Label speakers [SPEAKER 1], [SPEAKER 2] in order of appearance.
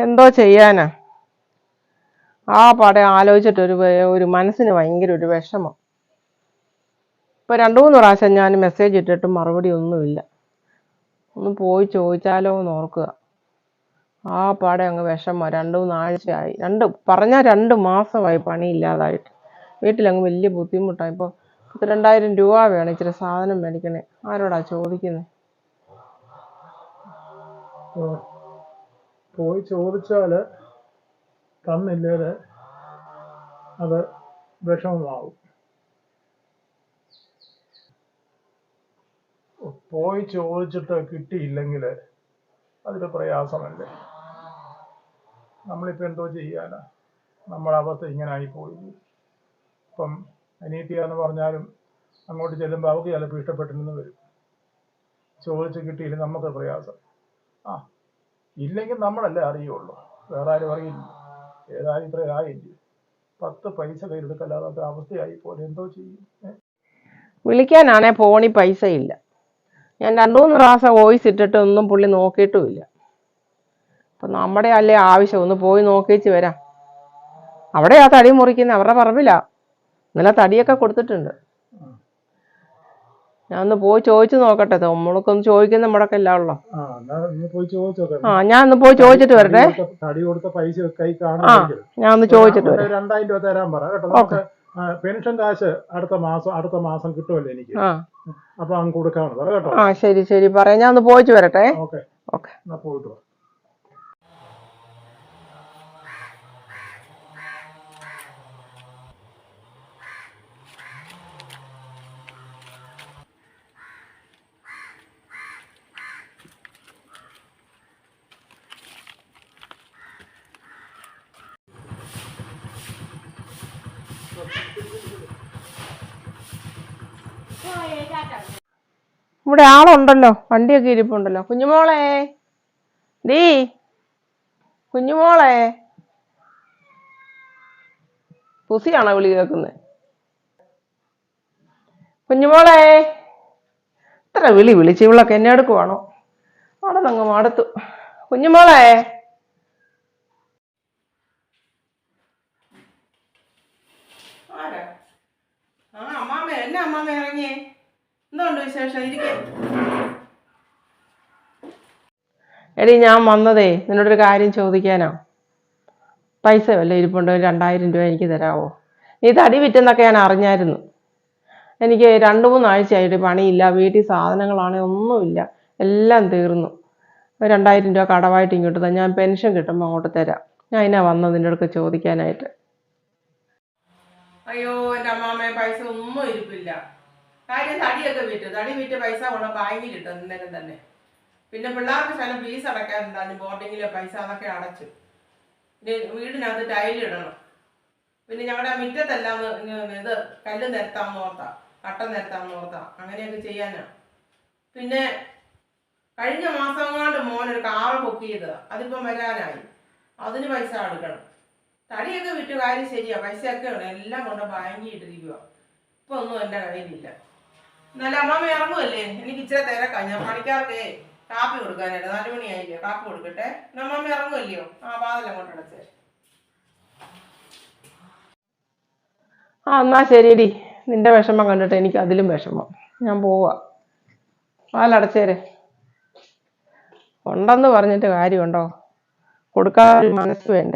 [SPEAKER 1] എന്തോ ചെയ്യാനാ? ആ പാടെ ആലോചിച്ചിട്ട് ഒരു മനസ്സിന് ഭയങ്കര ഒരു വിഷമം. ഇപ്പൊ 2-3 പ്രാവശ്യം ഞാൻ മെസ്സേജ് ഇട്ടിട്ടും മറുപടി ഒന്നുമില്ല. ഒന്ന് പോയി ചോദിച്ചാലോ എന്ന് ഓർക്കുക. ആ പാടെ അങ്ങ് വിഷമം. 2-3 ആഴ്ചയായി, പറഞ്ഞാൽ 2 മാസമായി പണിയില്ലാതായിട്ട്. വീട്ടിലങ്ങ് വലിയ ബുദ്ധിമുട്ടാണ്. ഇപ്പോൾ 2000 രൂപ വേണം ഇച്ചിരി സാധനം മേടിക്കണേ. ആരോടാ ചോദിക്കുന്നത്?
[SPEAKER 2] പോയി ചോദിച്ചാല് തന്നില്ലേ അത് വിഷമമാവും. പോയി ചോദിച്ചിട്ട് കിട്ടിയില്ലെങ്കിൽ അതൊരു പ്രയാസമല്ലേ. നമ്മളിപ്പോൾ എന്തോ ചെയ്യാനാ? നമ്മുടെ അവസ്ഥ ഇങ്ങനെ ആയിപ്പോയി. ഇപ്പം അനീതിയാന്ന് പറഞ്ഞാലും അങ്ങോട്ട് ചെല്ലുമ്പോൾ അവർക്ക് ചിലപ്പോൾ ഇഷ്ടപ്പെട്ടിരുന്നു വരും. ചോദിച്ച് കിട്ടിയില്ല നമുക്ക് പ്രയാസം. ഇല്ലെങ്കിൽ നമ്മളല്ലേ അറിയുള്ളൂ, വേറെ ആരും അറിയില്ല. ഏതായാലും ഇത്ര ആയില്ല, 10 പൈസ കയ്യിലെടുക്കല്ലാത്ത അവസ്ഥയായി പോലെ. എന്തോ ചെയ്യും?
[SPEAKER 1] വിളിക്കാനാണെ ഫോണിൽ പൈസ ഇല്ല. ഞാൻ 2-3 പ്രാവശ്യം വോയിസ് ഇട്ടിട്ട് ഒന്നും പുള്ളി നോക്കിയിട്ടുമില്ല. അപ്പം നമ്മുടെ അല്ലേ ആവശ്യം, ഒന്ന് പോയി നോക്കിച്ച് വരാം. അവിടെ ആ തടി മുറിക്കുന്ന അവരുടെ പറമ്പിലാ. ഇന്നലെ തടിയൊക്കെ കൊടുത്തിട്ടുണ്ട്. ഞാൻ ഒന്ന് പോയി ചോദിച്ചു നോക്കട്ടെ. നമ്മളൊക്കൊന്ന് ചോദിക്കുന്ന മുടക്കല്ല ഉള്ളോ. ഞാൻ ഒന്ന് പോയി ചോദിച്ചിട്ട് വരട്ടെ.
[SPEAKER 2] തടി കൊടുത്ത പൈസ
[SPEAKER 1] ഞാൻ ഒന്ന് ചോദിച്ചിട്ട് വരാം.
[SPEAKER 2] 2000 രൂപ തരാൻ പറ കേട്ടോ. പെൻഷൻ കാശ് അടുത്ത മാസം കിട്ടുമല്ലോ എനിക്ക്. അപ്പൊ അങ്ങ് കൊടുക്കാമെന്ന് പറ കേട്ടോ.
[SPEAKER 1] ശരി ശരി, പറയാം. ഞാൻ ഒന്ന് പോയിച്ചു വരട്ടെ.
[SPEAKER 2] ഓക്കെ ഓക്കെ, എന്നാ പോയിട്ട് വാ.
[SPEAKER 1] ഇവിടെ ആളുണ്ടല്ലോ, വണ്ടിയൊക്കെ ഇരിപ്പുണ്ടല്ലോ. കുഞ്ഞുമോളെ, കുഞ്ഞുമോളെ, പുസിയാണോ വിളി കേൾക്കുന്നത്? കുഞ്ഞുമോളെ, ഇത്ര വിളിച്ച് ഇവളൊക്കെ എന്നെ എടുക്കുവാണോ? അവിടെ അങ്ങ് മടുത്തു. കുഞ്ഞുമോളെ, അമ്മാമ ഇറങ്ങിയേ. എന്തുകൊണ്ട് വിശേഷം? എടി, ഞാൻ വന്നതേ നിന്നോടൊരു കാര്യം ചോദിക്കാനോ. പൈസ വല്ല ഇരിപ്പുണ്ടോ? 2000 രൂപ എനിക്ക് തരാമോ? നീ തടി വിറ്റെന്നൊക്കെ ഞാൻ അറിഞ്ഞായിരുന്നു. എനിക്ക് 2-3 ആഴ്ചയായിട്ട് പണിയില്ല, വീട്ടിൽ സാധനങ്ങളാണെങ്കിൽ ഒന്നുമില്ല, എല്ലാം തീർന്നു. 2000 രൂപ കടമായിട്ട് ഇങ്ങോട്ട് തന്നെ, ഞാൻ പെൻഷൻ കിട്ടുമ്പോൾ അങ്ങോട്ട് തരാം. ഞാൻ അതിനാ വന്നത് നിൻ്റെ അടുത്ത് ചോദിക്കാനായിട്ട്. അയ്യോ എൻ്റെ അമ്മാമ്മ, പൈസ ഒന്നും ഇരിപ്പില്ല. കാര്യം തടി വിറ്റ് പൈസ കൊണ്ട് ബാങ്കിലിട്ടു ഇന്നലെ തന്നെ. പിന്നെ പിള്ളേർക്ക് ശലം ഫീസ് അടയ്ക്കാനുണ്ടായിരുന്നു, ബോർഡിങ്ങിലെ പൈസ അതൊക്കെ അടച്ചു. വീടിനകത്ത് ടൈലിടണം. പിന്നെ ഞങ്ങളുടെ മുറ്റത്തെല്ലാം ഇത് കല്ല് നിരത്താമെന്ന് ഓർത്താ, കട്ട നിരത്താമെന്ന് ഓർത്താ, അങ്ങനെയൊക്കെ ചെയ്യാനാ. പിന്നെ കഴിഞ്ഞ മാസം കൊണ്ട് മോനൊരു കാറ് ബുക്ക് ചെയ്തതാ, അതിപ്പം വരാനായി. അതിന് പൈസ എടുക്കണം. തടിയൊക്കെ വിറ്റ് കാര്യം ശരിയാ, പൈസയൊക്കെ ഉണ്ട്, എല്ലാം കൊണ്ട് ബാങ്കിൽ ഇട്ടിരിക്കുക. ഇപ്പൊ ഒന്നും എൻ്റെ കയ്യിലില്ല. എന്നാലും അമ്മാമ്മ ഇറങ്ങുമല്ലേ, എനിക്ക് ഇച്ചിരി തിരക്കാം. ഞാൻ പണിക്കാർക്ക് കാപ്പി കൊടുക്കാനായിട്ട് 4 മണിയായില്ലേ, കാപ്പി കൊടുക്കട്ടെ. അമ്മാമ്മ ഇറങ്ങുമല്ലയോ? വാതിൽ അങ്ങോട്ട് അടച്ചേ. എന്നാ ശരിയടി, നിന്റെ വിഷമം കണ്ടിട്ട് എനിക്ക് അതിലും വിഷമം. ഞാൻ പോവാ. വാതിലടച്ചേരെ. ഉണ്ടെന്ന് പറഞ്ഞിട്ട് കാര്യമുണ്ടോ? കൊടുക്കാൻ മനസ്സ് വേണ്ടേ?